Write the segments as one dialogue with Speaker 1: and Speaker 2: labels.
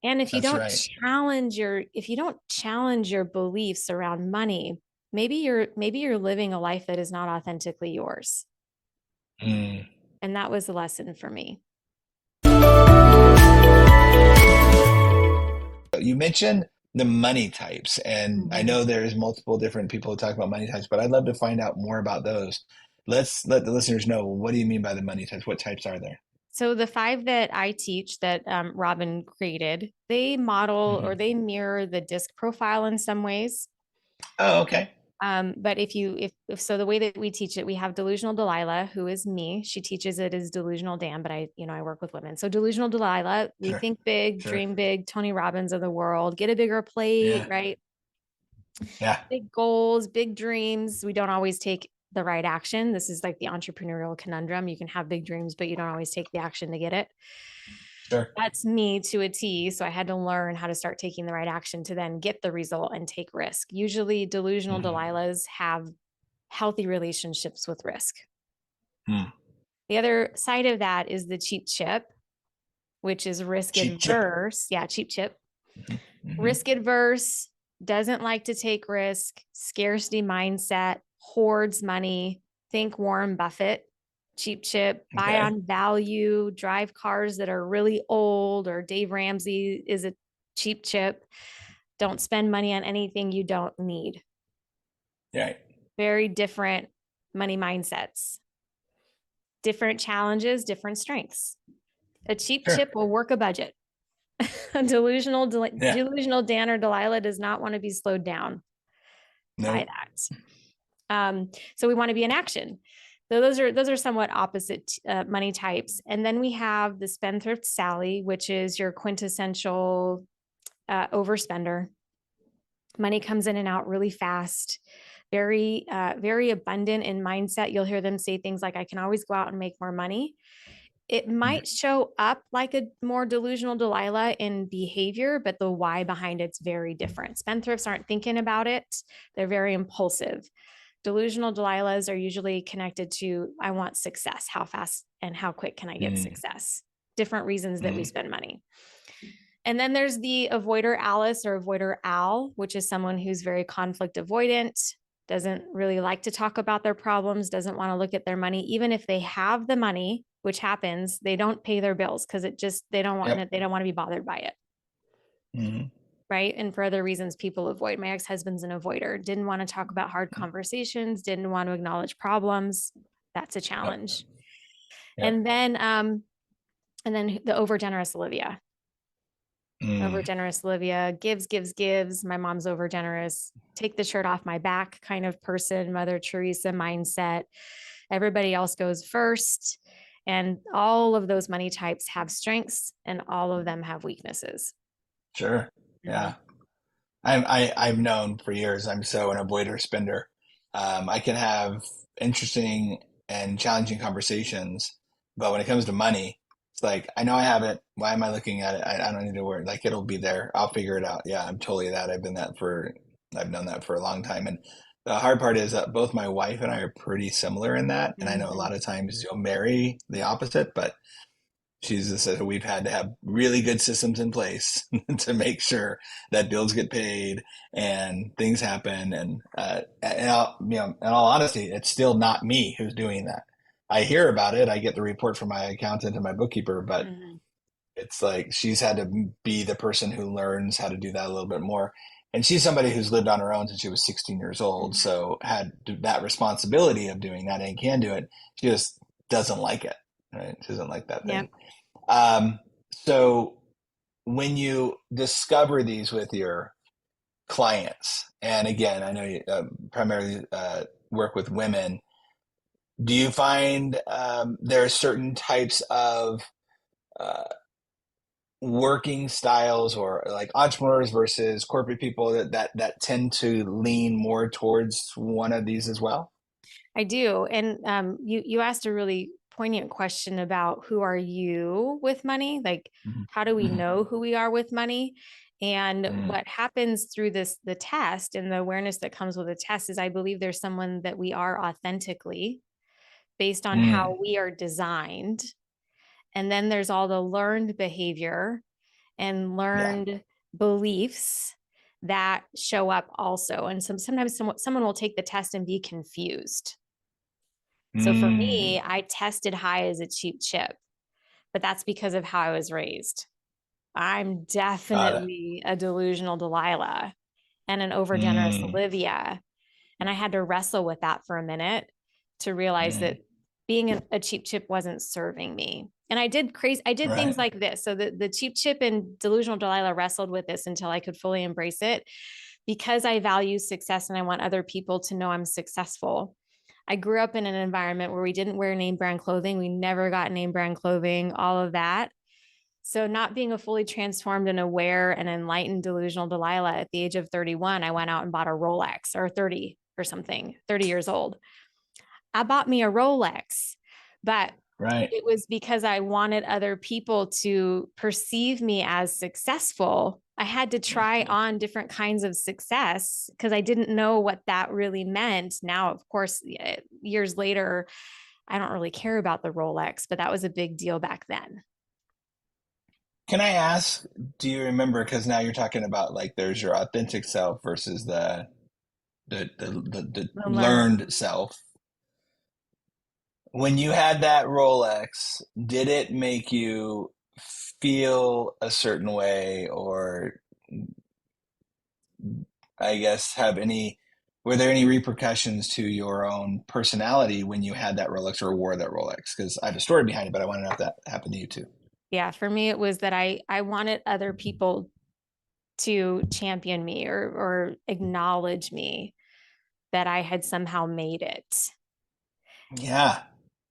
Speaker 1: And if you
Speaker 2: That's
Speaker 1: don't
Speaker 2: right.
Speaker 1: challenge your beliefs around money, maybe you're living a life that is not authentically yours.
Speaker 2: Mm.
Speaker 1: And that was a lesson for me.
Speaker 2: You mentioned the money types, and I
Speaker 1: Mhm.
Speaker 2: know there's multiple different people who talk about money types, but I'd love to find out more about those. Let's let the listeners know, what do you mean by the money types? What types are there?
Speaker 1: So the five that I teach that Robin created, they model or
Speaker 2: Hmm.
Speaker 1: they mirror the disc profile in some ways.
Speaker 2: Oh, okay.
Speaker 1: But if so, the way that we teach it, we have delusional Delilah, who is me. She teaches it as delusional Dan, but I work with women. So delusional Delilah, we
Speaker 2: Sure.
Speaker 1: think big,
Speaker 2: Sure.
Speaker 1: dream big, Tony Robbins of the world, get a bigger plate,
Speaker 2: Yeah.
Speaker 1: right?
Speaker 2: Yeah.
Speaker 1: Big goals, big dreams. We don't always take the right action. This is like the entrepreneurial conundrum. You can have big dreams, but you don't always take the action to get it.
Speaker 2: Sure.
Speaker 1: That's me to a T. So I had to learn how to start taking the right action to then get the result and take risk. Usually, delusional
Speaker 2: Hmm.
Speaker 1: Delilahs have healthy relationships with risk.
Speaker 2: Hmm.
Speaker 1: The other side of that is the cheap chip, which is risk
Speaker 2: Cheap chip.
Speaker 1: adverse. Yeah, cheap chip.
Speaker 2: Hmm. Hmm.
Speaker 1: Risk adverse, doesn't like to take risk, scarcity mindset, hoards money. Think Warren Buffett, cheap chip, buy
Speaker 2: Okay.
Speaker 1: on value, drive cars that are really old, or Dave Ramsey is a cheap chip. Don't spend money on anything you don't need.
Speaker 2: Right.
Speaker 1: Very different money mindsets, different challenges, different strengths. A cheap
Speaker 2: Sure.
Speaker 1: chip will work a budget. A
Speaker 2: Yeah.
Speaker 1: delusional Dan or Delilah does not want to be slowed down by
Speaker 2: Nope.
Speaker 1: that. So we want to be in action. So those are somewhat opposite money types. And then we have the spendthrift Sally, which is your quintessential overspender. Money comes in and out really fast, very abundant in mindset. You'll hear them say things like, "I can always go out and make more money." It
Speaker 2: Mm.
Speaker 1: might show up like a more delusional Delilah in behavior, but the why behind it's very different. Spendthrifts aren't thinking about it, they're very impulsive. Delusional Delilahs are usually connected to, I want success. How fast and how quick can I get
Speaker 2: Mm.
Speaker 1: success? Different reasons that we
Speaker 2: Mm.
Speaker 1: spend money. And then there's the avoider Alice or avoider Al, which is someone who's very conflict avoidant, doesn't really like to talk about their problems, doesn't want to look at their money. Even if they have the money, which happens, they don't pay their bills because
Speaker 2: Yep.
Speaker 1: they don't want to be bothered by it.
Speaker 2: Mm.
Speaker 1: Right. And for other reasons, people avoid. My ex-husband's an avoider, didn't want to talk about hard conversations, didn't want to acknowledge problems. That's a
Speaker 2: Yep.
Speaker 1: challenge.
Speaker 2: Yep.
Speaker 1: And then and then the overgenerous Olivia.
Speaker 2: Mm.
Speaker 1: Overgenerous Olivia gives, gives, gives. My mom's overgenerous. Take the shirt off my back kind of person, Mother Teresa mindset. Everybody else goes first. And all of those money types have strengths and all of them have weaknesses.
Speaker 2: Sure.
Speaker 1: Mhm.
Speaker 2: Yeah. I've known for years I'm so an avoider spender. I can have interesting and challenging conversations, but when it comes to money, it's like I know I have it. Why am I looking at it? I don't need to worry. Like it'll be there. I'll figure it out. Yeah, I'm totally that. I've known that for a long time. And the hard part is that both my wife and I are pretty similar in that. And I know a
Speaker 1: Mhm.
Speaker 2: lot of times you'll marry the opposite, but she's just said we've had to have really good systems in place to make sure that bills get paid and things happen. In all honesty, it's still not me who's doing that. I hear about it. I get the report from my accountant and my bookkeeper, but
Speaker 1: Mhm.
Speaker 2: it's like she's had to be the person who learns how to do that a little bit more. And she's somebody who's lived on her own since she was 16 years old,
Speaker 1: Mhm.
Speaker 2: so had that responsibility of doing that and can do it. She just doesn't like it. Right? She doesn't like that
Speaker 1: Yep.
Speaker 2: thing. Um, so when you discover these with your clients, and again, I know you primarily work with women, do you find there are certain types of uh, working styles or like entrepreneurs versus corporate people that tend to lean more towards one of these as well?
Speaker 1: I do. And you asked a really poignant question about who are you with money? Like,
Speaker 2: Mm-hmm.
Speaker 1: how do we
Speaker 2: Mm-hmm.
Speaker 1: know who we are with money? And
Speaker 2: Mm-hmm.
Speaker 1: what happens through the test and the awareness that comes with the test is I believe there's someone that we are authentically based on how
Speaker 2: Mm.
Speaker 1: we are designed. And then there's all the learned behavior. and
Speaker 2: Yeah.
Speaker 1: learned beliefs that show up also. And sometimes someone will take the test and be confused. So for
Speaker 2: Mm,
Speaker 1: me, I tested high as a cheap chip, but that's because of how I was raised. I'm
Speaker 2: got it.
Speaker 1: definitely a delusional Delilah and an overgenerous
Speaker 2: Mm,
Speaker 1: Olivia. And I had to wrestle with that for a minute to realize that
Speaker 2: mm,
Speaker 1: being a cheap chip wasn't serving me. And I did things
Speaker 2: right.
Speaker 1: like this. So the cheap chip and delusional Delilah wrestled with this until I could fully embrace it because I value success and I want other people to know I'm successful. I grew up in an environment where we didn't wear name brand clothing. We never got name brand clothing, all of that. So, not being a fully transformed and aware and enlightened delusional Delilah at the age of 31, I went out and bought a Rolex or 30 or something, 30 years old. I bought me a Rolex, but
Speaker 2: Right.
Speaker 1: it was because I wanted other people to perceive me as successful. I had to try on different kinds of success because I didn't know what that really meant. Now, of course, years later, I don't really care about the Rolex, but that was a big deal back then.
Speaker 2: Can I ask, do you remember, because now you're talking about like there's your authentic self versus the
Speaker 1: The learn.
Speaker 2: learned self. When you had that Rolex, did it make you feel a certain way, or I guess were there any repercussions to your own personality when you had that Rolex or wore that Rolex? Because I have a story behind it, but I want to know if that happened to you too.
Speaker 1: Yeah, for me, it was that I wanted other people to champion me or acknowledge me that I had somehow made it.
Speaker 2: Yeah.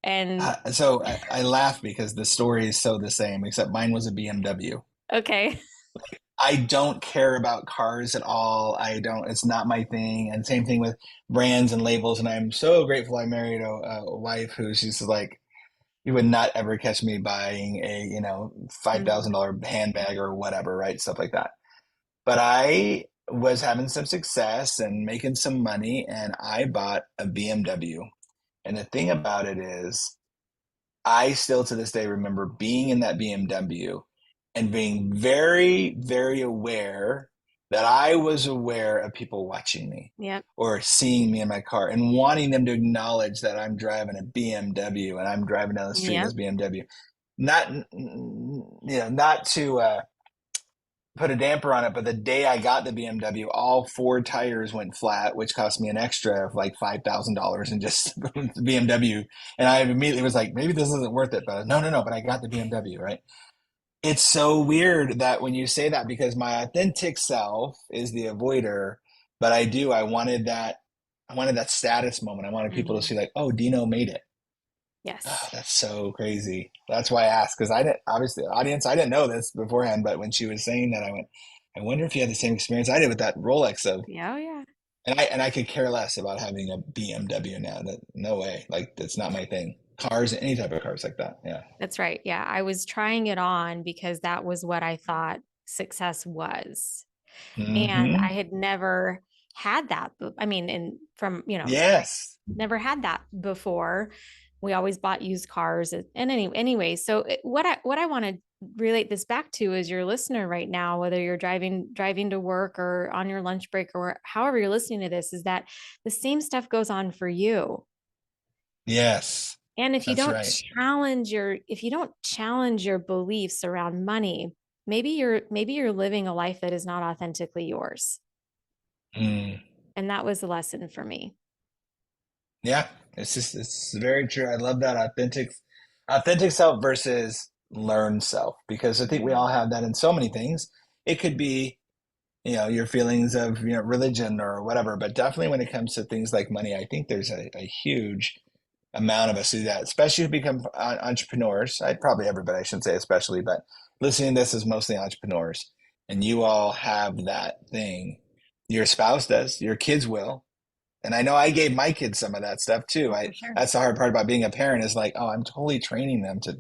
Speaker 1: And
Speaker 2: So I laugh because the story is so the same, except mine was a BMW.
Speaker 1: okay.
Speaker 2: I don't care about cars at all. I don't, it's not my thing. And same thing with brands and labels. And I'm so grateful I married a wife who she's like, you would not ever catch me buying a,
Speaker 1: Mhm.
Speaker 2: $5,000 handbag or whatever, right? Stuff like that. But I was having some success and making some money, and I bought a BMW. And the thing about it is, I still to this day remember being in that BMW and being very, very aware that I was aware of people watching me
Speaker 1: Yep.
Speaker 2: or seeing me in my car and wanting them to acknowledge that I'm driving a BMW and I'm driving down the street in
Speaker 1: Yep.
Speaker 2: this BMW. Not, not to put a damper on it, but the day I got the BMW, all four tires went flat, which cost me an extra of like $5,000 in just the BMW. And I immediately was like, maybe this isn't worth it. But no, no, no. But I got the BMW, right? It's so weird that when you say that because my authentic self is the avoider, but I wanted that status moment. I wanted people to
Speaker 1: Mhm.
Speaker 2: see like, oh, Dino made it. Oh,
Speaker 1: Yes.
Speaker 2: that's so crazy. That's why I asked because I didn't obviously the audience I didn't know this beforehand, but when she was saying that, I went, I wonder if you had the same experience I did with that Rolex of,
Speaker 1: Yeah. Oh, yeah.
Speaker 2: and I could care less about having a BMW now. That no way, like that's not my thing. Cars, any type of cars like that. Yeah.
Speaker 1: That's right. Yeah. I was trying it on because that was what I thought success was. And I
Speaker 2: Mm-hmm.
Speaker 1: had never had that. I mean, and from,
Speaker 2: Yes.
Speaker 1: never had that before. We always bought used cars. And anyway, so what I want to relate this back to is your listener right now, whether you're driving to work or on your lunch break or however you're listening to this, is that the same stuff goes on for you.
Speaker 2: Yes.
Speaker 1: And
Speaker 2: That's right.
Speaker 1: if you don't challenge your beliefs around money, maybe you're living a life that is not authentically yours.
Speaker 2: Mm.
Speaker 1: And that was a lesson for me.
Speaker 2: Yeah. It's very true. I love that authentic self versus learned self because I think we all
Speaker 1: Mhm.
Speaker 2: have that in so many things. It could be your feelings of religion or whatever, but definitely when it comes to things like money, I think there's a huge amount of us do that, especially who become entrepreneurs. I probably everybody, I shouldn't say especially, but listening to this is mostly entrepreneurs, and you all have that thing. Your spouse does, your kids will, and I know I gave my kids some of that stuff too.
Speaker 1: Oh,
Speaker 2: I
Speaker 1: for sure.
Speaker 2: That's the hard part about being a parent is like, oh, I'm totally training them to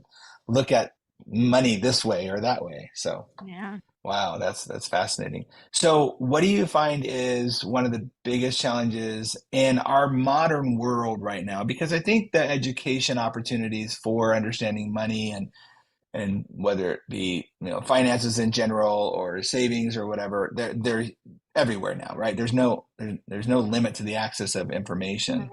Speaker 2: look at money this way or that way. So
Speaker 1: Yeah.
Speaker 2: wow, that's fascinating. So, what do you find is one of the biggest challenges in our modern world right now? Because I think the education opportunities for understanding money and whether it be, finances in general or savings or whatever, they're everywhere now, right? There's no limit to the access of information.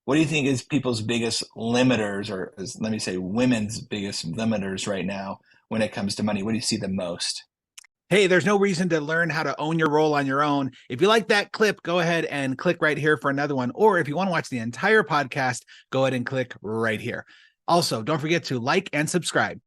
Speaker 2: What do you think is people's biggest limiters, or let me say women's biggest limiters right now when it comes to money? What do you see the most?
Speaker 3: Hey, there's no reason to learn how to own your role on your own. If you like that clip, go ahead and click right here for another one. Or if you want to watch the entire podcast, go ahead and click right here. Also, don't forget to like and subscribe.